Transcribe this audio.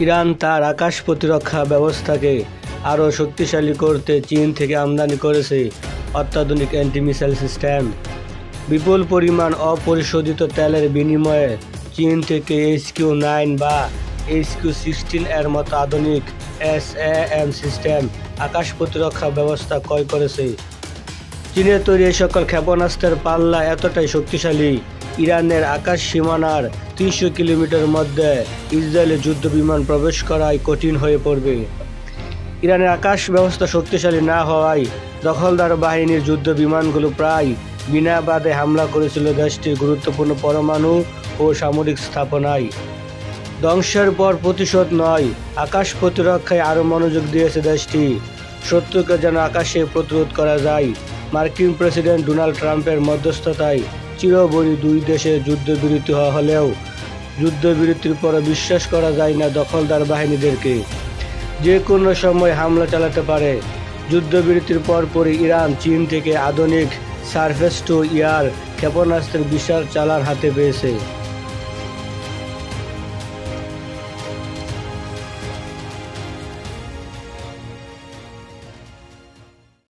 Iran তার আকাশ প্রতিরক্ষা ব্যবস্থাকে আরও শক্তিশালী করতে চীন থেকে আমদানি করেছে অত্যাধুনিক অ্যান্টি-মিসাইল সিস্টেম। বিপুল পরিমাণ অপরিশোধিত তেলের বিনিময়ে চীন থেকে HQ-9 বা HQ-16 এর মতো আধুনিক SAM সিস্টেম আকাশ প্রতিরক্ষা ব্যবস্থা ক্রয় করেছে। চীনের তৈরি এই সকল ক্ষেপণাস্ত্রের পাল্লা এতটাই শক্তিশালী, ইরানের আকাশ সীমানার 300 কিলোমিটার মধ্যে ইসরায়েলের যুদ্ধ বিমান প্রবেশ করাই কঠিন হয়ে পড়বে। ইরানের আকাশ ব্যবস্থা শক্তিশালী না হওয়ায় দখলদার বাহিনীর যুদ্ধ বিমানগুলো প্রায় বিনা বাধে হামলা করেছিল দেশটির গুরুত্বপূর্ণ পরমাণু ও সামরিক স্থাপনায়। ধ্বংসের পর প্রতিশোধ নয়, আকাশ প্রতিরক্ষায় আরও মনোযোগ দিয়েছে দেশটি। শত্রুকে যেন আকাশে প্রতিরোধ করা যায়। মার্কিন প্রেসিডেন্ট ডোনাল্ড ট্রাম্পের মধ্যস্থতায় চিরবৈরী দুই দেশের যুদ্ধবিরতি হলেও যুদ্ধবিরতির পরও বিশ্বাস করা যায় না দখলদার বাহিনীদেরকে। যে কোনো সময় হামলা চালাতে পারে। যুদ্ধবিরতির পরপরই ইরান চীন থেকে আধুনিক সারফেস টু এয়ার ক্ষেপণাস্ত্রের বিশাল চালান হাতে পেয়েছে।